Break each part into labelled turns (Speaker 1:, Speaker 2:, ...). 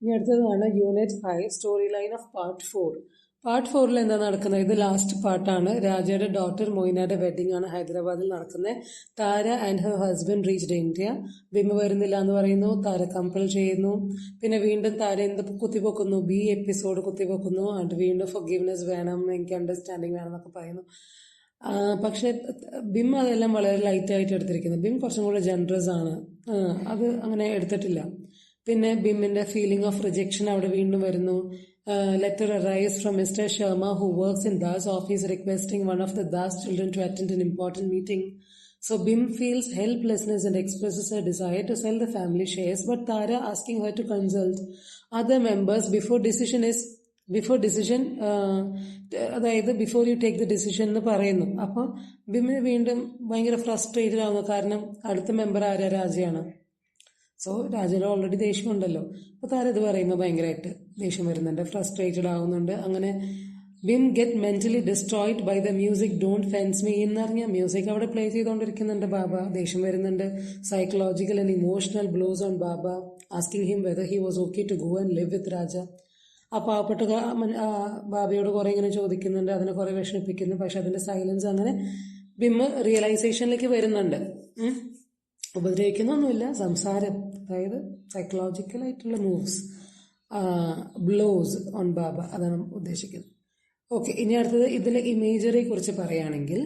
Speaker 1: ഇനി അടുത്തതാണ് unit 5 story line of part 4. Part 4ൽ എന്താ നടക്കുന്നത്? ഇത് ലാസ്റ്റ് പാർട്ടാണ്. രാജയുടെ ഡോട്ടർ മൊയ്നയുടെ വെഡിങ് ആണ് ഹൈദരാബാദിൽ നടക്കുന്നത്. Tara and her husband reached India. Vima വരുന്നില്ല എന്ന് പറയുന്നു. താര കമ്പൽ ചെയ്യുന്നു. പിന്നെ വീണ്ടും താര എന്ത് കുത്തിപ്പൊക്കുന്നു? B episode കുത്തിപ്പൊക്കുന്നു. അത് വീണ്ടും ഫൊർഗിവ്നെസ് വേണം, എനിക്ക് അണ്ടർസ്റ്റാൻഡിങ് വേണം എന്നൊക്കെ പറയുന്നു. പക്ഷെ ബിം അതെല്ലാം വളരെ ലൈറ്റായിട്ട് എടുത്തിരിക്കുന്നു. ബിം കുറച്ചും കൂടെ ജനറസ് ആണ്. അത് അങ്ങനെ എടുത്തിട്ടില്ല. പിന്നെ ബിമ്മിന്റെ ഫീലിംഗ് ഓഫ് റിജക്ഷൻ അവിടെ വീണ്ടും വരുന്നു. Letter arrives from mister Sharma who works in Das office requesting one of the Das children to attend an important meeting. So Bim feels helplessness and expresses her desire to sell the family shares, but Tara asking her to consult other members before decision, അതായത് before you take the decision എന്ന് പറയുന്നു. അപ്പോൾ ബിമ്മിന് വീണ്ടും ഭയങ്കര frustrated ആവുന്നു. കാരണം അടുത്ത member ആരാ? രാജയാണ്. സോ രാജന് ഓൾറെഡി ദേഷ്യമുണ്ടല്ലോ. അപ്പോൾ താരം ഇത് പറയുമ്പോൾ ഭയങ്കരമായിട്ട് ദേഷ്യം വരുന്നുണ്ട്, ഫ്രസ്ട്രേറ്റഡ് ആവുന്നുണ്ട്. അങ്ങനെ Bim get mentally destroyed by the music don't fence me എന്നറിഞ്ഞ മ്യൂസിക് അവിടെ പ്ലേ ചെയ്തുകൊണ്ടിരിക്കുന്നുണ്ട്. ബാബ ദേഷ്യം വരുന്നുണ്ട്. Psychological and emotional blows on Baba, asking him whether he was okay to go and live with Raja. ആ പാവപ്പെട്ട ബാബയോട് കുറെ ഇങ്ങനെ ചോദിക്കുന്നുണ്ട്, അതിനെ കുറെ വിഷമിപ്പിക്കുന്നു. പക്ഷെ അതിന്റെ സൈലൻസ് അങ്ങനെ ബിം റിയലൈസേഷനിലേക്ക് വരുന്നുണ്ട്. ഉപദ്രവിക്കുന്നൊന്നുമില്ല, സംസാരം, അതായത് സൈക്കോളജിക്കലായിട്ടുള്ള മൂവ്സ്, ബ്ലോസ് ഓൺ ബാബ, അതാണ് ഉദ്ദേശിക്കുന്നത്. ഓക്കെ, ഇനി അടുത്തത് ഇതിലെ ഇമേജറിയെ കുറിച്ച് പറയുകയാണെങ്കിൽ,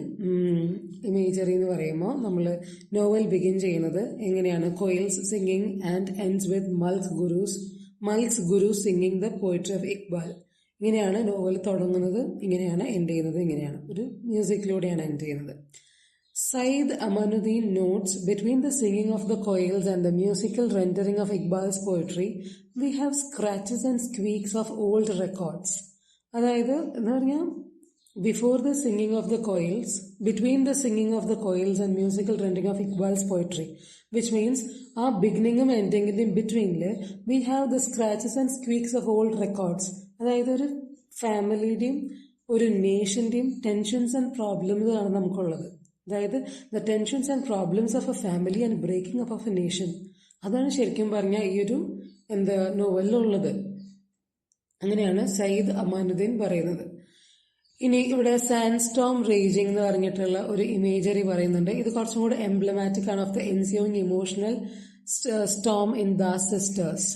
Speaker 1: ഇമേജറി എന്ന് പറയുമ്പോൾ നമ്മൾ നോവൽ ബിഗിൻ ചെയ്യുന്നത് എങ്ങനെയാണ്? Koels singing and ends with Mulk's guru singing the poetry of Iqbal. ഇങ്ങനെയാണ് നോവൽ തുടങ്ങുന്നത്, ഇങ്ങനെയാണ് എൻഡ് ചെയ്യുന്നത്, ഇങ്ങനെയാണ് ഒരു മ്യൂസിക്കിലൂടെയാണ് എൻഡ് ചെയ്യുന്നത്. Said Amanuddin notes, between the singing of the koils and the musical rendering of Iqbal's poetry, we have scratches and squeaks of old records. അതായത് എന്താ പറഞ്ഞാൽ, before the singing of the koels, between the singing of the koels and musical rendering of Iqbal's poetry, which means ആ ബിഗിനിങ്ങും എൻഡിങ്ങിന്റെയും ബിറ്റ്വീനിൽ we have the scratches and squeaks of old records. അതായത് ഒരു ഫാമിലിയുടെയും ഒരു നേഷന്റെയും ടെൻഷൻസ് ആൻഡ് പ്രോബ്ലംസ് ആണ് നമുക്കുള്ളത്. അതായത് the tensions and problems of a family and breaking up of a nation. അതാണ് ശരിക്കും പറഞ്ഞാൽ ഈ ഒരു നോവലിലുള്ളത്. അങ്ങനെയാണ് സയ്യിദ് അമാനുദ്ദീൻ പറയുന്നത്. ഇനി ഇവിടെ സാൻഡ് സ്റ്റോം റേജിംഗ് എന്ന് പറഞ്ഞിട്ടുള്ള ഒരു ഇമേജറി പറയുന്നുണ്ട്. ഇത് കുറച്ചും കൂടെ എംബ്ലമാറ്റിക് ആണ് of the ensuing emotional storm in Das sisters.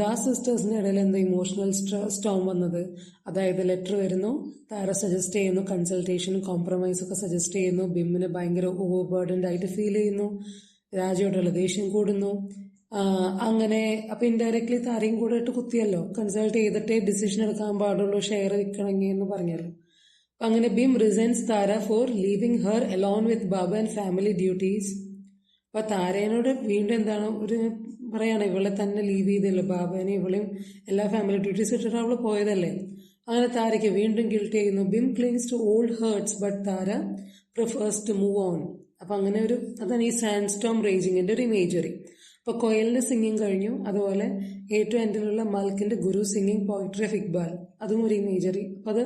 Speaker 1: Das സിസ്റ്റേഴ്സിന്റെ ഇടയിൽ എന്താ ഇമോഷണൽ സ്റ്റോം വന്നത്? അതായത് ലെറ്റർ വരുന്നു, താര സജസ്റ്റ് ചെയ്യുന്നു കൺസൾട്ടേഷനും കോംപ്രമൈസും ഒക്കെ സജസ്റ്റ് ചെയ്യുന്നു. ബിമ്മിന് ഭയങ്കര ഓവർ ബേർഡൻഡ് ആയിട്ട് ഫീൽ ചെയ്യുന്നു. രാജയോടുള്ള ദേഷ്യം കൂടുന്നു. അങ്ങനെ അപ്പൊ ഇൻഡയറക്ട്ലി താരയും കൂടെ ഇട്ട് കുത്തിയല്ലോ, കൺസൾട്ട് ചെയ്തിട്ടേ ഡിസിഷൻ എടുക്കാൻ പാടുള്ളൂ, ഷെയർ വിൽക്കണമെങ്കിൽ എന്ന് പറഞ്ഞല്ലോ. അങ്ങനെ Bim resigns Tara for leaving her alone with Baba and family duties. അപ്പൊ താരേനോട് വീണ്ടും എന്താണ് ഒരു പറയാണ്, ഇവളെ തന്നെ ലീവ് ചെയ്തല്ലോ, ബാബേനെ ഇവളെയും എല്ലാ ഫാമിലി ഡ്യൂട്ടീസ് ഇട്ടിട്ട് അവള് പോയതല്ലേ. അങ്ങനെ താരയ്ക്ക് വീണ്ടും ഗിൽറ്റ് ചെയ്യുന്നു. Bim clings to old hurts but Tara prefers to move on. അപ്പൊ അങ്ങനെ അതാണ് ഈ സാൻഡ് സ്റ്റോം റേജിങ്ങിന്റെ ഒരു ഇമേജറി. അപ്പൊ കൊയലിന്റെ സിംഗിങ് കഴിഞ്ഞു. അതുപോലെ ഏറ്റവും എൻഡിലുള്ള മൽക്കിന്റെ guru singing poetry of Iqbal, അതും ഒരു ഇമേജറി. അപ്പൊ അത്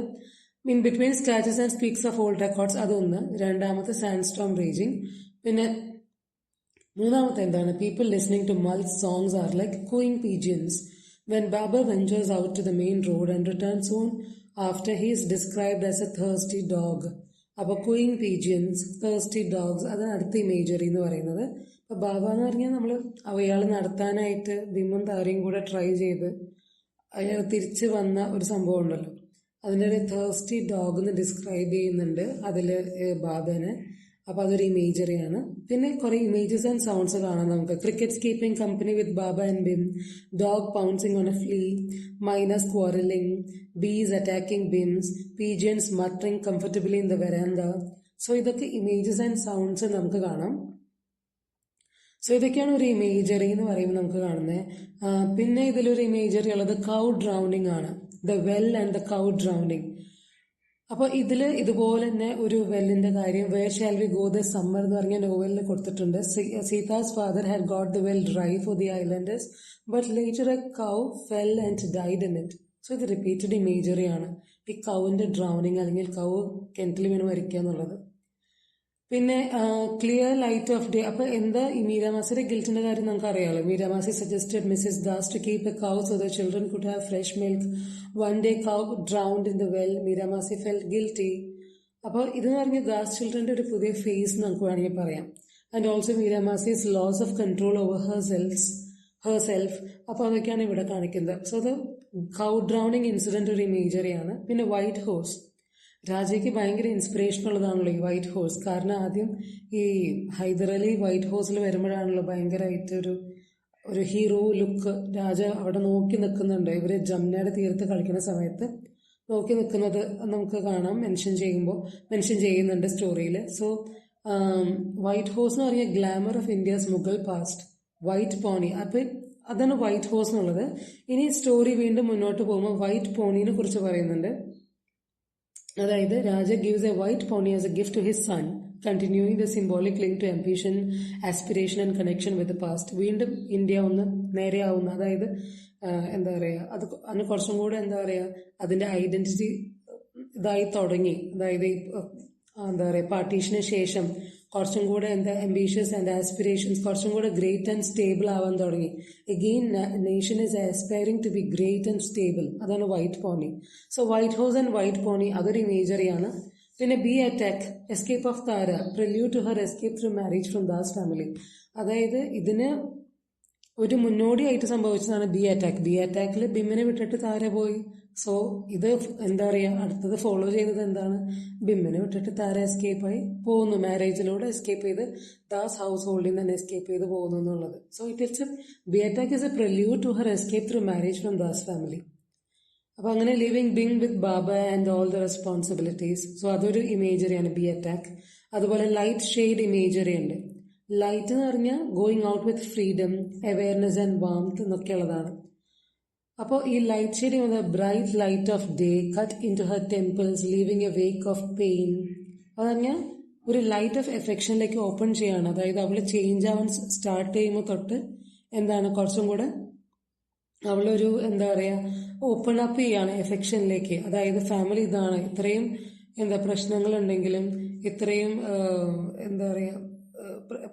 Speaker 1: in between scratches and squeaks of old records, അതൊന്ന്. രണ്ടാമത്തെ സാൻഡ് സ്റ്റോം റേജിങ്. പിന്നെ മൂന്നാമത്തെ എന്താണ്? People listening to Mulk's songs are like cooing pigeons when Baba ventures out to the main road and returns soon after he is described as a thirsty dog. അപ്പോൾ cooing pigeons, thirsty dogs, അതാണ് അടുത്ത imagery എന്ന് പറയുന്നത്. അപ്പൊ ബാബ എന്ന് പറഞ്ഞാൽ നമ്മൾ അയാൾ നടത്താനായിട്ട് ബിമ്മും താരയും കൂടെ ട്രൈ ചെയ്ത് അയാൾ തിരിച്ചു വന്ന ഒരു സംഭവം ഉണ്ടല്ലോ, അതിൻ്റെ ഒരു തേഴ്സ്റ്റി ഡോഗ് എന്ന് ഡിസ്ക്രൈബ് ചെയ്യുന്നുണ്ട് അതില് ബാബനെ. അപ്പൊ അതൊരു ഇമേജറിയാണ്. പിന്നെ കുറെ ഇമേജസ് ആൻഡ് സൗണ്ട്സ് കാണാം നമുക്ക്. Cricket keeping company with Baba and Bim, dog pouncing on a flea, mynahs quarrelling, bees attacking Bim's, pigeons muttering comfortably in the veranda. So ഇതൊക്കെ ഇമേജസ് ആൻഡ് സൗണ്ട്സ് നമുക്ക് കാണാം. സോ ഇതൊക്കെയാണ് ഒരു ഇമേജറി എന്ന് പറയുമ്പോൾ നമുക്ക് കാണുന്നത്. പിന്നെ ഇതിലൊരു ഇമേജറി ഉള്ളത് കൗ ഡ്രൗണിംഗ് ആണ്. The well and the cow drowning. അപ്പൊ ഇതില് ഇതുപോലെ തന്നെ ഒരു വെല്ലിന്റെ കാര്യം, where shall we go the summer എന്ന് പറഞ്ഞ നോവലിൽ കൊടുത്തിട്ടുണ്ട്. Sita's father had got the well dry for the islanders but later a cow fell and died in it. So ഇത് റിപ്പീറ്റഡ് ഇമേജറി ആണ്, ഈ കൗവിന്റെ ഡ്രൗണിങ് അല്ലെങ്കിൽ കൗ കിണറ്റിൽ വീണ് മരിക്കുക എന്നുള്ളത്. പിന്നെ ക്ലിയർ ലൈറ്റ് ഓഫ് ഡേ. അപ്പൊ എന്താ ഈ മീരാമാസിയുടെ ഗിൽറ്റിന്റെ കാര്യം നമുക്ക് അറിയാലോ. Meeramasi suggested Mrs Das to keep a cow so the children could have fresh milk. One day cow drowned in the well. Meeramasi felt guilty. അപ്പോൾ ഇതെന്ന് പറഞ്ഞാൽ ദാസ് ചിൽഡ്രന്റെ ഒരു പുതിയ ഫേസ് നമുക്ക് വേണമെങ്കിൽ പറയാം. And also Meeramasi's loss of control over herself. അപ്പോൾ അതൊക്കെയാണ് ഇവിടെ കാണിക്കുന്നത്. So the cow drowning incident ഒരു ഇമേജറിയാണ്. പിന്നെ വൈറ്റ് ഹോഴ്സ്. രാജയ്ക്ക് ഭയങ്കര ഇൻസ്പിറേഷൻ ഉള്ളതാണല്ലോ ഈ വൈറ്റ് ഹോഴ്സ്. കാരണം ആദ്യം ഈ ഹൈദർ അലി വൈറ്റ് ഹോഴ്സിൽ വരുമ്പോഴാണല്ലോ ഭയങ്കരമായിട്ട് ഒരു ഹീറോ ലുക്ക്. രാജ അവിടെ നോക്കി നിൽക്കുന്നുണ്ട്. ഇവര് ജമുനയുടെ തീരത്ത് കളിക്കുന്ന സമയത്ത് നോക്കി നിൽക്കുന്നത് നമുക്ക് കാണാം. മെൻഷൻ ചെയ്യുന്നുണ്ട് സ്റ്റോറിയിൽ. സോ വൈറ്റ് ഹോഴ്സ് എന്ന് പറഞ്ഞാൽ glamour of India's Mughal past. White pony. അപ്പൊ അതാണ് വൈറ്റ് ഹോഴ്സ് എന്നുള്ളത്. ഇനി സ്റ്റോറി വീണ്ടും മുന്നോട്ട് പോകുമ്പോൾ വൈറ്റ് പോണീനെ കുറിച്ച് പറയുന്നുണ്ട്. അതായത് Raja gives a white pony as a gift to his son, continuing the symbolic link to ambition, aspiration and connection with past. വീണ്ടും ഇന്ത്യ ഒന്ന് നേരെയാവുന്ന, അതായത് എന്താ പറയുക, അതിന് കുറച്ചും കൂടെ എന്താ പറയുക അതിന്റെ ഐഡന്റിറ്റി ഇതായി തുടങ്ങി. അതായത് എന്താ പറയുക പാർട്ടീഷന് ശേഷം കുറച്ചും കൂടെ ambitious ആൻഡ് ആസ്പിറേഷൻസ് കുറച്ചും കൂടെ ഗ്രേറ്റ് ആൻഡ് സ്റ്റേബിൾ ആവാൻ തുടങ്ങി. Again nation is aspiring to be great and stable. അതാണ് white pony. So white house and white pony അതൊരു ഇമേജറിയാണ്. പിന്നെ bee attack, escape of Tara, prelude to her escape through marriage from Das family. അതായത് ഇതിന് ഒരു മുന്നോടിയായിട്ട് സംഭവിച്ചതാണ് ബി അറ്റാക്ക്. ബി അറ്റാക്കിൽ ബിമ്മിനെ വിട്ടിട്ട് താര പോയി. സോ ഇത് എന്താ പറയുക, അടുത്തത് ഫോളോ ചെയ്തത് എന്താണ്, ബിമ്മിനെ വിട്ടിട്ട് താര എസ്കേപ്പായി പോകുന്നു, മാരേജിലൂടെ എസ്കേപ്പ് ചെയ്ത് ദാസ് ഹൗസ് ഹോൾഡിൽ തന്നെ എസ്കേപ്പ് ചെയ്ത് പോകുന്നു എന്നുള്ളത്. So bee attack is a prelude to her escape through marriage from Das family. അപ്പൊ അങ്ങനെ living Bim with Baba and all the responsibilities. So അതൊരു ഇമേജറിയാണ് ബി അറ്റാക്ക്. അതുപോലെ ലൈറ്റ് ഷെയ്ഡ് ഇമേജറി ഉണ്ട്. ലൈറ്റ് എന്ന് പറഞ്ഞാൽ going out with freedom, awareness and warmth എന്നൊക്കെയുള്ളതാണ്. അപ്പോൾ ഈ ലൈറ്റ് ഷെയ്ഡ് വന്നത് bright light of day cut into her temples leaving a wake of pain. അത് പറഞ്ഞാൽ ഒരു ലൈറ്റ് ഓഫ് എഫെക്ഷനിലേക്ക് ഓപ്പൺ ചെയ്യാണ്. അതായത് അവള് ചേഞ്ച് ആവാൻ സ്റ്റാർട്ട് ചെയ്യുമ്പോൾ തൊട്ട് എന്താണ് കുറച്ചും കൂടെ അവളൊരു എന്താ പറയാ ഓപ്പൺ അപ്പ് ചെയ്യാണ് എഫെക്ഷനിലേക്ക്. അതായത് ഫാമിലി ഇതാണ്, ഇത്രയും പ്രശ്നങ്ങളുണ്ടെങ്കിലും ഇത്രയും എന്താ പറയാ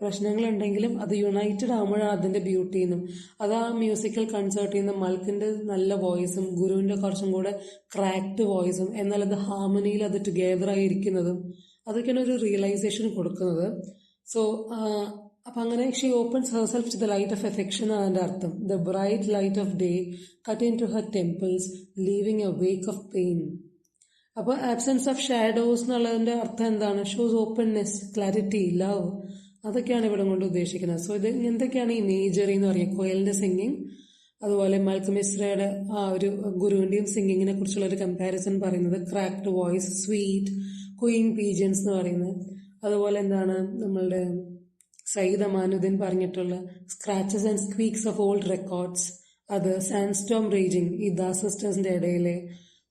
Speaker 1: പ്രശ്നങ്ങളുണ്ടെങ്കിലും അത് യുണൈറ്റഡ് ആകുമ്പോഴാണ് അതിന്റെ ബ്യൂട്ടിന്നും. അത് ആ മ്യൂസിക്കൽ കൺസേർട്ടിൽ നിന്ന് മൽക്കിന്റെ നല്ല വോയിസും ഗുരുവിന്റെ കുറച്ചും കൂടെ ക്രാക്ഡ് വോയിസും എന്നാൽ അത് ഹാർമണിയിൽ അത് ടുഗെദർ ആയിരിക്കുന്നതും അതൊക്കെയാണ് ഒരു റിയലൈസേഷൻ കൊടുക്കുന്നത്. സോ അപ്പൊ അങ്ങനെ she opens herself to the light of affection ആണ് അതിന്റെ അർത്ഥം. The bright light of day cut into her temples leaving a wake of pain. അപ്പോൾ ആബ്സെൻസ് ഓഫ് ഷാഡോസ് എന്നുള്ളതിന്റെ അർത്ഥം എന്താണ്? Shows openness, clarity, love. അതൊക്കെയാണ് ഇവിടെ കൊണ്ട് ഉദ്ദേശിക്കുന്നത്. സോ ഇത് എന്തൊക്കെയാണ് ഈ മേജറി എന്ന് പറയുക? കോയലിന്റെ സിംഗിങ്, അതുപോലെ മൽക്ക് മിശ്രയുടെ ആ ഒരു ഗുരുവിന്റെയും സിംഗിങ്ങിനെ കുറിച്ചുള്ള ഒരു കമ്പാരിസൺ പറയുന്നത്, cracked voice, sweet cooing pigeons എന്ന് പറയുന്നത്. അതുപോലെ എന്താണ് നമ്മളുടെ സയ്യിദ് അമാനുദ്ദീൻ പറഞ്ഞിട്ടുള്ള scratches and squeaks of old records, അത് സാൻഡ്സ്റ്റോം റേജിങ് ഈ ദാസ് സിസ്റ്റേഴ്സിന്റെ ഇടയിലെ,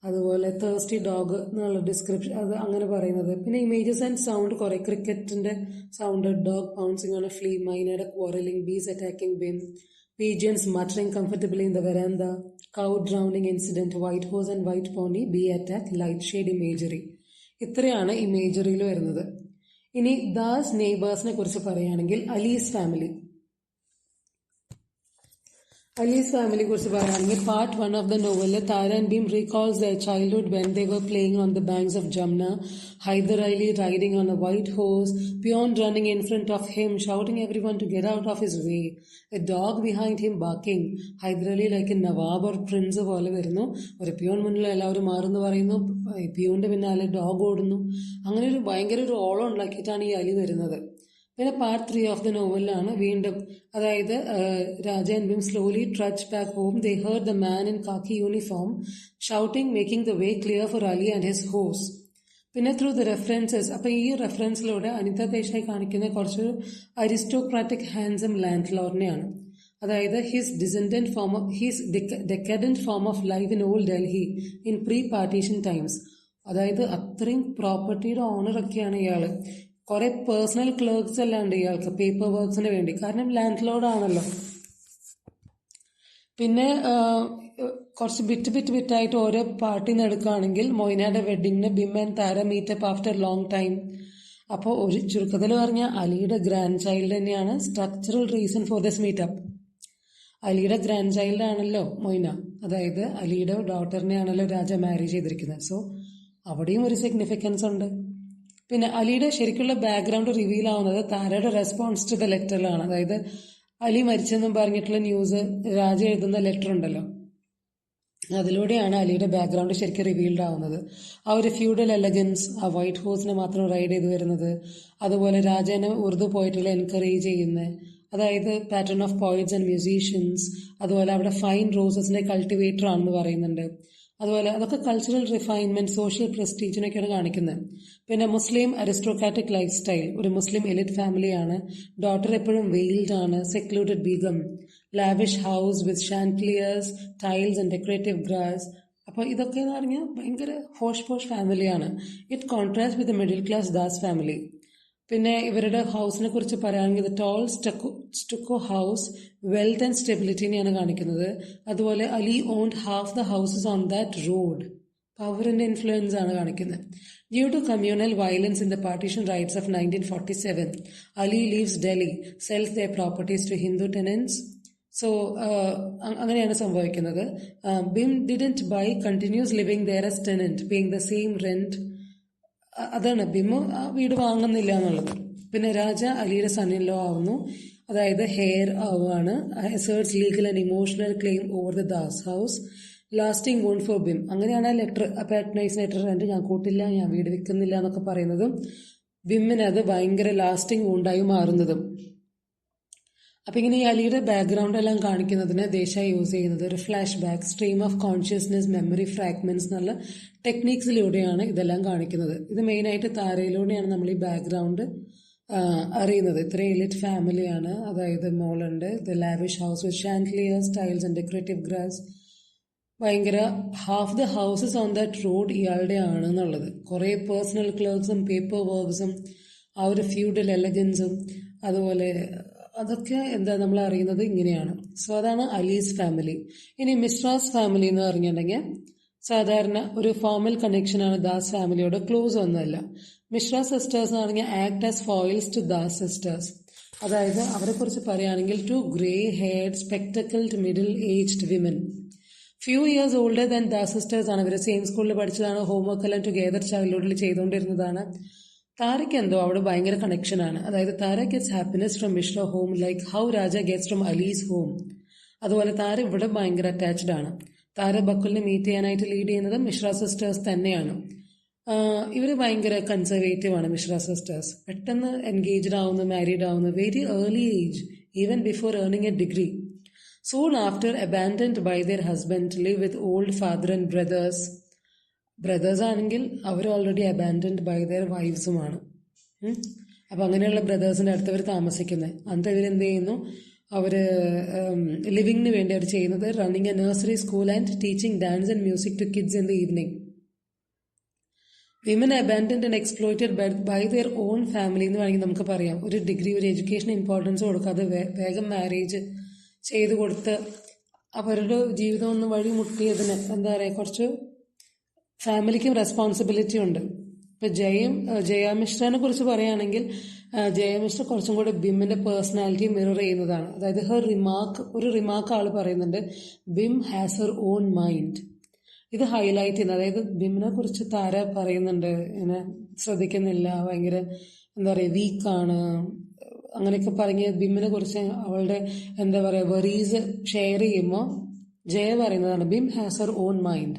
Speaker 1: അതുപോലെ തേഴ്സ്റ്റി ഡോഗ് എന്നുള്ള ഡിസ്ക്രിപ്ഷൻ അത് അങ്ങനെ പറയുന്നത്. പിന്നെ ഇമേജസ് ആൻഡ് സൗണ്ട് കുറെ ക്രിക്കറ്റിന്റെ sound, dog pouncing on a flea, മൈനയുടെ quarrelling, bees attacking Bim, pigeons muttering comfortably in the veranda, cow drowning incident, white horse and white pony, bee attack, light shade imagery. ഇത്രയാണ് ഇമേജറിയിൽ വരുന്നത്. ഇനി ദാസ് നെയ്ബേഴ്സിനെ കുറിച്ച് പറയുകയാണെങ്കിൽ Ali's family. Ali's ഫാമിലിയെ കുറിച്ച് പറയുകയാണെങ്കിൽ part 1 of the novel Tara and Bim recalls their childhood when they were playing on the banks of Jamuna, Hyder Ali riding on a white horse, peon running in front of him shouting everyone to get out of his way, a dog behind him barking. Hyder Ali like nawab or prince പോലെ വരുന്നു, ഒരു peon മുന്നിൽ എല്ലാവരും മാറുന്നു പറയുന്നു, പിയോന്റെ പിന്നാലെ dog ഓടുന്നു. അങ്ങനെ ഒരു ഭയങ്കര ഒരു ഓളം ഉണ്ടാക്കിയിട്ടാണ് ഈ അലി വരുന്നത്. പിന്നെ പാർട്ട് 3 ഓഫ് ദ നോവലിലാണ് വീണ്ടും, അതായത് Raja and Bhim slowly trudge back home. They heard the man in khaki uniform shouting, making the way clear for Ali and his horse. പിന്നെ ത്രൂ ദ റെഫറൻസസ്, അപ്പൊ ഈ റെഫറൻസിലൂടെ അനിത ദേശായി കാണിക്കുന്ന കുറച്ച് അരിസ്റ്റോക്രാറ്റിക് ഹാൻസം ലാൻഡ് ലോർഡിനെയാണ്. അതായത് his decadent form of life in old Delhi in pre partition times. അതായത് അത്രയും പ്രോപ്പർട്ടിയുടെ ഓണറൊക്കെയാണ് ഇയാള്. കുറെ പേഴ്സണൽ ക്ലർക്സ് എല്ലാം ഉണ്ട് ഇയാൾക്ക് പേപ്പർ വർക്ക്സിന് വേണ്ടി, കാരണം ലാൻഡ് ലോഡ് ആണല്ലോ. പിന്നെ കുറച്ച് ബിറ്റായിട്ട് ഓരോ പാർട്ടി നടക്കുകയാണെങ്കിൽ മൊയ്നയുടെ വെഡിങ്ങിന് Bim and Tara meetup after long time. അപ്പോൾ ഒരു ചുരുക്കത്തിൽ പറഞ്ഞാൽ അലിയുടെ ഗ്രാൻഡ് ചൈൽഡ് തന്നെയാണ് structural reason for this meetup. അലിയുടെ ഗ്രാൻഡ് ചൈൽഡ് ആണല്ലോ മൊയ്ന, അതായത് അലിയുടെ ഡോട്ടറിനെയാണല്ലോ രാജ മാരേജ് ചെയ്തിരിക്കുന്നത്. സോ അവിടെയും ഒരു സിഗ്നിഫിക്കൻസ് ഉണ്ട്. പിന്നെ അലിയുടെ ശരിക്കുള്ള ബാക്ക്ഗ്രൗണ്ട് റിവീൽ ആവുന്നത് താരയുടെ റെസ്പോൺസ് ടു ദ ലെറ്ററിലാണ്. അതായത് അലി മരിച്ചെന്നും പറഞ്ഞിട്ടുള്ള ന്യൂസ് രാജ എഴുതുന്ന ലെറ്റർ ഉണ്ടല്ലോ, അതിലൂടെയാണ് അലിയുടെ ബാക്ക്ഗ്രൗണ്ട് ശരിക്കും റിവീൽഡ് ആവുന്നത്. ആ ഒരു ഫ്യൂഡൽ എലഗൻസ്, ആ വൈറ്റ് ഹോഴ്സിനെ മാത്രം റൈഡ് ചെയ്ത് വരുന്നത്, അതുപോലെ രാജാനെ ഉറുദു പോയിട്ടിൽ എൻകറേജ് ചെയ്യുന്നത്, അതായത് pattern of poets and musicians, അതുപോലെ അവിടെ ഫൈൻ റോസസിന്റെ കൾട്ടിവേറ്റർ ആണെന്ന് പറയുന്നുണ്ട്. അതുപോലെ അതൊക്കെ കൾച്ചറൽ റിഫൈൻമെന്റ്, സോഷ്യൽ പ്രസ്റ്റീജിനൊക്കെയാണ് കാണിക്കുന്നത്. പിന്നെ മുസ്ലിം അരിസ്റ്റോക്രാറ്റിക് ലൈഫ് സ്റ്റൈൽ, ഒരു മുസ്ലിം എലിറ്റ് ഫാമിലിയാണ്. ഡോട്ടർ എപ്പോഴും വെയിൽഡ് ആണ്, secluded begum, lavish house with chandeliers, tiles and decorative grass. അപ്പോൾ ഇതൊക്കെ എന്ന് പറഞ്ഞാൽ ഭയങ്കര പോഷ് ഫാമിലിയാണ്. It contrast with middle class Das family. പിന്നെ ഇവരുടെ ഹൗസിനെ കുറിച്ച് പറയുകയാണെങ്കിൽ tall stucco house, wealth and സ്റ്റെബിലിറ്റിനെയാണ് കാണിക്കുന്നത്. അതുപോലെ Ali owned half the houses on that road, പവറിന്റെ ഇൻഫ്ലുവൻസ് ആണ് കാണിക്കുന്നത്. Due to communal violence in the partition riots of 1947, Ali leaves Delhi, sells their properties to Hindu tenants. So അങ്ങനെയാണ് സംഭവിക്കുന്നത്. Bim didn't buy, continues living there as tenant, paying the same rent. അതാണ് ബിമു ആ വീട് വാങ്ങുന്നില്ല എന്നുള്ളത്. പിന്നെ രാജ അലിയുടെ സണ്ണിലോ ആവുന്നു, അതായത് ഹെയർ ആവുകയാണ്. Asserts legal and emotional claim over the Das house, lasting wound for Bim. അങ്ങനെയാണ് ആ ലെറ്റർ, പാട്രണൈസ് ലെറ്റർ കണ്ട് ഞാൻ കൂട്ടില്ല, ഞാൻ വീട് വിൽക്കുന്നില്ല എന്നൊക്കെ പറയുന്നതും ബിമ്മിന് അത് ഭയങ്കര ലാസ്റ്റിംഗ് വോണ്ടായി മാറുന്നതും. അപ്പം ഇങ്ങനെ ഈ അലിയുടെ ബാക്ക്ഗ്രൗണ്ട് എല്ലാം കാണിക്കുന്നതിന് ദേശായി യൂസ് ചെയ്യുന്നത് ഒരു flash back, stream of consciousness, memory fragments എന്നുള്ള ടെക്നീക്സിലൂടെയാണ് ഇതെല്ലാം കാണിക്കുന്നത്. ഇത് മെയിനായിട്ട് താരയിലൂടെയാണ് നമ്മൾ ഈ ബാക്ക്ഗ്രൗണ്ട് അറിയുന്നത്. ഇത്രയും എലിറ്റ് ഫാമിലിയാണ്, അതായത് മോളുണ്ട്, the lavish house with chandeliers, tiles and decorative grass. ഭയങ്കര half the houses on that road ഇയാളുടെ ആണ് എന്നുള്ളത്. കുറേ പേഴ്സണൽ ക്ലർക്സും പേപ്പർ വർക്ക്സും ആ ഒരു ഫ്യൂഡൽ എലഗൻസും അതുപോലെ അതൊക്കെ എന്താ നമ്മൾ അറിയുന്നത് ഇങ്ങനെയാണ്. സോ അതാണ് അലീസ് ഫാമിലി. ഇനി മിശ്രാസ് ഫാമിലി എന്ന് പറഞ്ഞിട്ടുണ്ടെങ്കിൽ സാധാരണ ഒരു ഫോർമൽ കണക്ഷനാണ് ദാസ് ഫാമിലിയോട്, ക്ലോസ് ഒന്നുമല്ല. മിശ്ര സിസ്റ്റേഴ്സ് എന്ന് പറഞ്ഞാൽ act as foils to Das sisters. അതായത് അവരെ കുറിച്ച് പറയുകയാണെങ്കിൽ two grey haired spectacled middle aged women, few years older than Das sisters ആണ്. ഇവർ സെയിം സ്കൂളിൽ പഠിച്ചതാണ്, ഹോംവർക്ക് എല്ലാം ടുഗെദർ ചൈൽഡ്ഹുഡിൽ ചെയ്തുകൊണ്ടിരുന്നതാണ്. താരയ്ക്ക് എന്തോ അവിടെ ഭയങ്കര കണക്ഷനാണ്. അതായത് Tara gets happiness from Mishra home like how Raja gets from Ali's home. അതുപോലെ താര ഇവിടെ ഭയങ്കര അറ്റാച്ച്ഡ് ആണ്. താര ബക്കുലിനെ മീറ്റ് ചെയ്യാനായിട്ട് ലീഡ് ചെയ്യുന്നത് മിശ്ര സിസ്റ്റേഴ്സ് തന്നെയാണ്. ഇവർ ഭയങ്കര കൺസർവേറ്റീവ് ആണ് മിശ്ര സിസ്റ്റേഴ്സ്. പെട്ടെന്ന് എൻഗേജ്ഡ് ആവുന്നു, മാരീഡ് ആവുന്നു, very early age, even before earning a degree. Soon after abandoned by their husband, live with old father and brothers. Brothers ആണെങ്കിൽ അവർ ഓൾറെഡി അബാൻഡൻഡ് ബൈ ദെയർ വൈഫ്സുമാണ്. അപ്പം അങ്ങനെയുള്ള ബ്രദേഴ്സിൻ്റെ അടുത്ത് അവർ താമസിക്കുന്നത്. അന്നത്തെ ഇവരെന്ത് ചെയ്യുന്നു, അവർ ലിവിങ്ങിന് വേണ്ടി അവർ ചെയ്യുന്നത് running a nursery school and teaching dance and music to kids in the evening. Women abandoned and exploited by their own family എന്ന് വേണമെങ്കിൽ നമുക്ക് പറയാം. ഒരു ഡിഗ്രി, ഒരു എഡ്യൂക്കേഷൻ ഇമ്പോർട്ടൻസ് കൊടുക്കാതെ വേഗം മാരേജ് ചെയ്ത് കൊടുത്ത് അവരുടെ ജീവിതം ഒന്ന് വഴിമുട്ടിയതിന് എന്താ പറയുക, കുറച്ച് ഫാമിലിക്കും റെസ്പോൺസിബിലിറ്റി ഉണ്ട്. ഇപ്പം ജയാമിശ്രനെ കുറിച്ച് പറയുകയാണെങ്കിൽ ജയാമിശ്ര കുറച്ചും കൂടെ ബിമ്മിന്റെ പേഴ്സണാലിറ്റി മിറർ ചെയ്യുന്നതാണ്. അതായത് ഒരു റിമാർക്ക് ആൾ പറയുന്നുണ്ട്, BHIM has her own mind. ഇത് ഹൈലൈറ്റ് ചെയ്യുന്നത്, അതായത് ബിമ്മിനെ കുറിച്ച് താര പറയുന്നുണ്ട്, ഇങ്ങനെ ശ്രദ്ധിക്കുന്നില്ല, ഭയങ്കര എന്താ പറയുക വീക്കാണ്, അങ്ങനെയൊക്കെ പറഞ്ഞ് ബിമ്മിനെ കുറിച്ച് അവളുടെ എന്താ പറയുക വെറീസ് ഷെയർ ചെയ്യുമ്പോൾ ജയ പറയുന്നതാണ് BHIM has her own mind.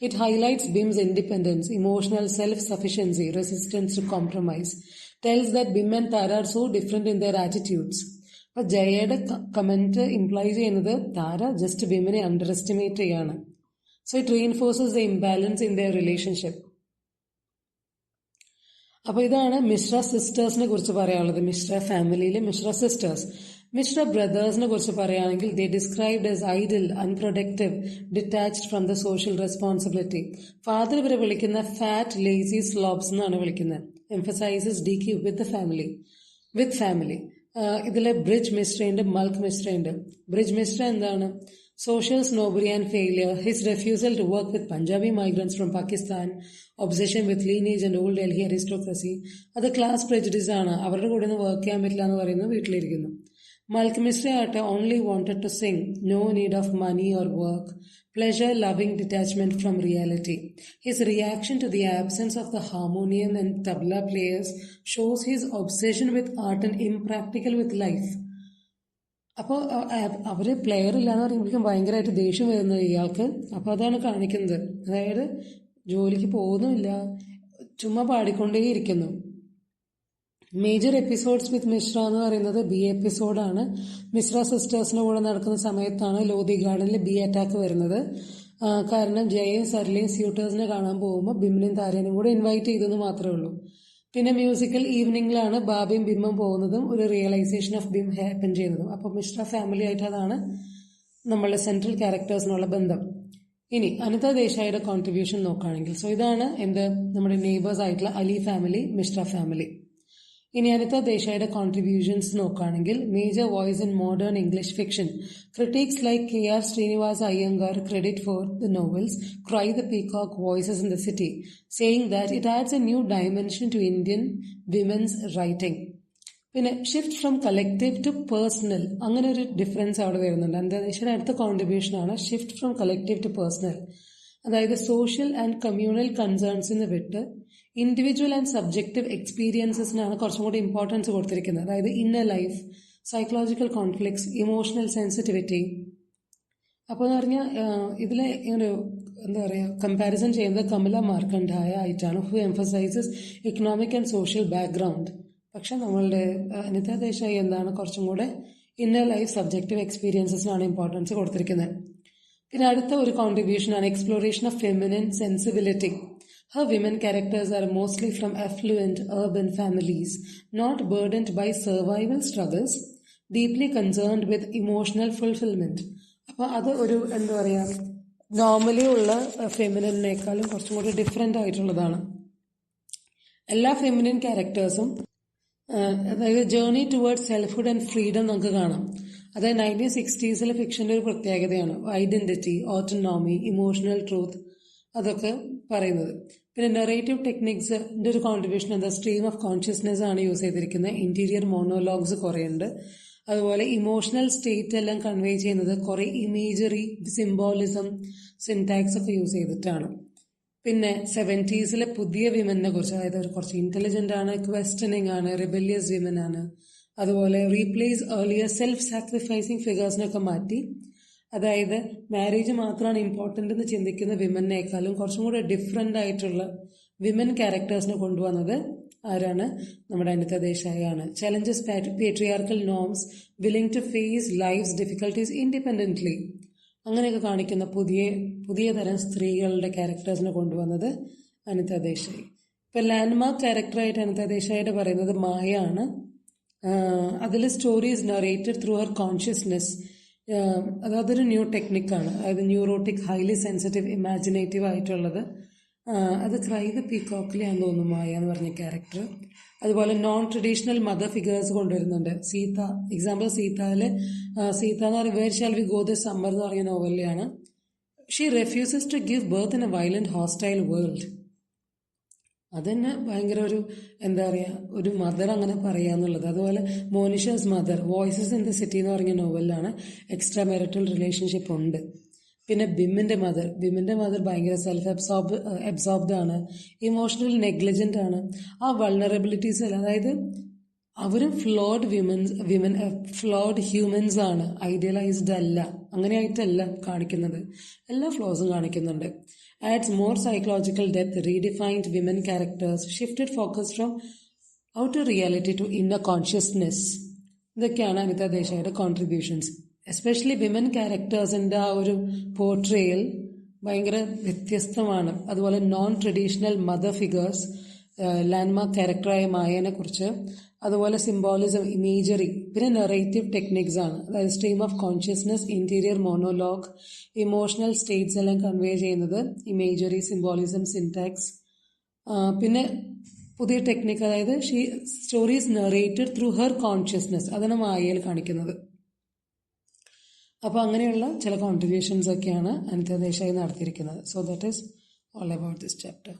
Speaker 1: It highlights Bim's independence, emotional self-sufficiency, resistance to compromise. Tells that Bim and Tara are so different in their attitudes. അപ്പോൾ ജയയുടെ കമന്റ് ഇംപ്ലൈസ് ചെയ്യുന്നത് താര ജസ്റ്റ് ബിമ്മിനെ അണ്ടർ എസ്റ്റിമേറ്റ് ചെയ്യാണ്. So it reinforces the imbalance in there relationship. അപ്പോൾ ഇതാണ് മിശ്ര സിസ്റ്റേഴ്സിനെ കുറിച്ച് പറയാനുള്ളത്. മിശ്ര ഫാമിലിയിലെ Mishra sisters. Mishra ബ്രദേഴ്സിനെ കുറിച്ച് പറയുകയാണെങ്കിൽ they described as idle, unproductive, detached from the social responsibility. Father ഇവരെ വിളിക്കുന്ന ഫാറ്റ്, ലേസി സ്ലോബ്സ് എന്നാണ് വിളിക്കുന്നത്. Emphasises DQ with family. ഇതിലെ ബ്രിജ് മിശ്രയുണ്ട്, മൽക്ക് മിശ്രയുണ്ട്. ബ്രിജ് മിശ്ര എന്താണ്, social snobbery and failure, his refusal to work with Punjabi migrants from Pakistan, obsession with lineage and old Delhi aristocracy, അത് class prejudice ആണ്. അവരുടെ കൂടെ ഒന്നും വർക്ക് ചെയ്യാൻ പറ്റില്ല എന്ന് പറയുന്നത് വീട്ടിലിരിക്കുന്നു. Malcolmist ആട്ടെ only wanted to sing, no need of money or work, pleasure-loving detachment from reality. His reaction to the absence of the harmonium and tabla players shows his obsession with art and impractical with life. അപ്പോൾ അവർ player ഇല്ലാന്ന് പറയുമ്പോഴേക്കും ഭയങ്കരമായിട്ട് ദേഷ്യം വരുന്നത് ഇയാൾക്ക്. അപ്പോൾ അതാണ് കാണിക്കുന്നത്. അതായത് ജോലിക്ക് പോകുന്നുമില്ല, ചുമ്മാ പാടിക്കൊണ്ടേയിരിക്കുന്നു. മേജർ എപ്പിസോഡ്സ് വിത്ത് മിശ്ര എന്ന് പറയുന്നത് ബി എപ്പിസോഡാണ്. മിശ്ര സിസ്റ്റേഴ്സിന്റെ കൂടെ നടക്കുന്ന സമയത്താണ് ലോധി ഗാർഡനിൽ ബി അറ്റാക്ക് വരുന്നത്. കാരണം ജയയും സരളയും സ്യൂട്ടേഴ്സിനെ കാണാൻ പോകുമ്പോൾ ബിമ്മിനെയും താരേനെയും കൂടെ ഇൻവൈറ്റ് ചെയ്തെന്ന് മാത്രമേ ഉള്ളൂ. പിന്നെ മ്യൂസിക്കൽ ഈവനിങ്ങിലാണ് ബാബയും ബിമ്മും പോകുന്നതും ഒരു റിയലൈസേഷൻ ഓഫ് ബിം ഹാപ്പൻ ചെയ്യുന്നതും. അപ്പോൾ മിശ്ര ഫാമിലി ആയിട്ട് അതാണ് നമ്മളുടെ സെൻട്രൽ ക്യാരക്ടേഴ്സിനുള്ള ബന്ധം. ഇനി അനിത ദേശായിയുടെ കോൺട്രിബ്യൂഷൻ നോക്കുകയാണെങ്കിൽ, സോ ഇതാണ് നമ്മുടെ നെയ്ബേഴ്സ് ആയിട്ടുള്ള അലി ഫാമിലി, മിശ്ര ഫാമിലി. ഇനി അനിത ദേശായിയുടെ കോൺട്രിബ്യൂഷൻസ് നോക്കുകയാണെങ്കിൽ, major voice in modern English fiction. Critics like K.R. Srinivasa Iyengar credit for the novels Cry the Peacock, Voices in the City, saying that it adds a new dimension to Indian women's writing. പിന്നെ shift from collective to personal, അങ്ങനെ ഒരു difference അവിടെ വരുന്നുണ്ട്. അനിത ദേശായിയുടെ അടുത്ത കോൺട്രിബ്യൂഷനാണ് shift from collective to personal. അതായത് social and communal കൺസേൺസിന് വിട്ട് ഇൻഡിവിജ്വൽ ആൻഡ് സബ്ജക്റ്റീവ് എക്സ്പീരിയൻസസിനാണ് കുറച്ചും കൂടി ഇമ്പോർട്ടൻസ് കൊടുത്തിരിക്കുന്നത്. അതായത് inner life, psychological conflicts, emotional sensitivity. അപ്പോൾ എന്ന് പറഞ്ഞാൽ ഇതിലെ ഒരു കമ്പാരിസൺ ചെയ്യുന്നത് കമല മാർക്കണ്ഡായ ആയിട്ടാണ്, who emphasises economic and social background. പക്ഷെ നമ്മളുടെ അനിത ദേശായി എന്താണ് കുറച്ചും കൂടെ ഇന്നർ ലൈഫ്, സബ്ജക്റ്റീവ് എക്സ്പീരിയൻസസിനാണ് ഇമ്പോർട്ടൻസ് കൊടുത്തിരിക്കുന്നത്. പിന്നെ അടുത്ത ഒരു കോൺട്രിബ്യൂഷനാണ് exploration of feminine sensibility. Her women characters are mostly from affluent urban families, not burdened by survival struggles, deeply concerned with emotional fulfillment. അപ്പോൾ അത് ഒരു നോർമലി ഉള്ള ഫെമിനിനേക്കാളും കുറച്ചും കൂടി ഡിഫറെൻ്റ് ആയിട്ടുള്ളതാണ്. എല്ലാ ഫെമിനിൻ ക്യാരക്ടേഴ്സും അതായത് ജേർണി ടുവേർഡ്സ് സെൽഫ്ഹുഡ് ആൻഡ് ഫ്രീഡം നമുക്ക് കാണാം. അതായത് 1960s ഫിക്ഷൻ്റെ ഒരു പ്രത്യേകതയാണ് ഐഡന്റിറ്റി, ഓട്ടോണോമി, ഇമോഷണൽ ട്രൂത്ത്, അതൊക്കെ പറയുന്നത്. പിന്നെ നെറേറ്റീവ് ടെക്നിക്സിന്റെ ഒരു കോൺട്രിബ്യൂഷൻ എന്താ, സ്ട്രീം ഓഫ് കോൺഷ്യസ്നെസ് ആണ് യൂസ് ചെയ്തിരിക്കുന്നത്. ഇന്റീരിയർ മോണോലോഗ്സ് കുറേ ഉണ്ട്. അതുപോലെ ഇമോഷണൽ സ്റ്റേറ്റ് എല്ലാം കൺവേ ചെയ്യുന്നത് കുറേ ഇമേജറി, സിംബോളിസം, സിൻടാക്സ് ഒക്കെ യൂസ് ചെയ്തിട്ടാണ്. പിന്നെ 70s പുതിയ വിമനെ കുറിച്ച്, അതായത് അവർ കുറച്ച് ഇന്റലിജന്റ് ആണ്, ക്വസ്റ്റനിങ് ആണ്, റിബല്യസ് വിമൻ ആണ്. അതുപോലെ റീപ്ലേസ് ഏർലിയർ സെൽഫ് സാക്രിഫൈസിങ് ഫിഗേഴ്സിനൊക്കെ മാറ്റി, അതായത് മാരേജ് മാത്രമാണ് ഇമ്പോർട്ടൻ്റ് എന്ന് ചിന്തിക്കുന്ന വിമനേക്കാളും കുറച്ചും കൂടെ ഡിഫറെൻ്റ് ആയിട്ടുള്ള വിമൻ ക്യാരക്ടേഴ്സിനെ കൊണ്ടുവന്നത് ആരാണ്? നമ്മുടെ അനിത ദേശായി ആണ്. Challenges patriarchal norms, willing to face life's difficulties independently, അങ്ങനെയൊക്കെ കാണിക്കുന്ന പുതിയ തരം സ്ത്രീകളുടെ ക്യാരക്ടേഴ്സിനെ കൊണ്ടുവന്നത് അനിത ദേശായി. ഇപ്പം ലാൻഡ്മാർക്ക് ക്യാരക്ടറായിട്ട് അനിത ദേശായിയുടെ പറയുന്നത് മായ ആണ്. അതിൽ stories narrated through her consciousness. അതൊരു ന്യൂ ടെക്നിക്കാണ്. അതായത് ന്യൂറോട്ടിക്, ഹൈലി സെൻസിറ്റീവ്, ഇമാജിനേറ്റീവ് ആയിട്ടുള്ളത്. അത് ക്രൈ ദ പീകോക്കിലെയാന്ന് തോന്നുന്നു മായ എന്ന് പറഞ്ഞ ക്യാരക്ടർ. അതുപോലെ നോൺ ട്രഡീഷണൽ മദർ ഫിഗേഴ്സ് കൊണ്ടുവരുന്നുണ്ട്. സീത, എക്സാമ്പിൾ സീത എന്ന് പറയുന്നത് where shall we go this summer എന്ന് പറഞ്ഞ നോവലിലാണ്. She refuses to give birth in a violent hostile world. അതന്നെ ഭയങ്കര ഒരു മദർ അങ്ങനെ പറയാന്നുള്ളത്. അതുപോലെ Monisha's mother, voices in the city എന്ന് പറഞ്ഞ നോവലിലാണ് എക്സ്ട്രാ മാരിറ്റൽ റിലേഷൻഷിപ്പ് ഉണ്ട്. പിന്നെ ബിമ്മിന്റെ മദർ ഭയങ്കര സെൽഫ് അബ്സോർബ്ഡ് ആണ്, ഇമോഷണൽ നെഗ്ലിജന്റ് ആണ്. ആ വൾണറബിലിറ്റീസ് അല്ല, അതായത് അവരും ഫ്ലോഡ് ഹ്യൂമൻസ് ആണ്, ഐഡിയലൈസ്ഡ് അല്ല, അങ്ങനെയായിട്ടല്ല കാണിക്കുന്നത്. എല്ലാ ഫ്ലോസും കാണിക്കുന്നുണ്ട്. Adds more psychological depth, redefined women characters, shifted focus from outer reality to inner consciousness. ഇതൊക്കെയാണ് അനിത ദേശായിയുടെ കോൺട്രിബ്യൂഷൻസ്. എസ്പെഷ്യലി വിമൻ ക്യാരക്ടേഴ്സിൻ്റെ ആ ഒരു പോർട്രേയൽ ഭയങ്കര വ്യത്യസ്തമാണ്. അതുപോലെ non traditional mother figures, landmark ക്യാരക്ടറായ മായനെ കുറിച്ച്, അതുപോലെ സിംബോളിസം, ഇമേജറി, പിന്നെ നെറേറ്റീവ് ടെക്നിക്സ് ആണ്. അതായത് stream of consciousness, interior monologue, emotional states എല്ലാം കൺവേ ചെയ്യുന്നത് ഇമേജറി, സിംബോളിസം, സിൻടാക്സ്. പിന്നെ പുതിയ ടെക്നിക്ക്, അതായത് stories narrated through her consciousness, അതാണ് മായയിൽ കാണിക്കുന്നത്. അപ്പോൾ അങ്ങനെയുള്ള ചില കോൺട്രിബ്യൂഷൻസ് ഒക്കെയാണ് അനിത ദേശായി നടത്തിയിരിക്കുന്നത്. So that is all about this chapter.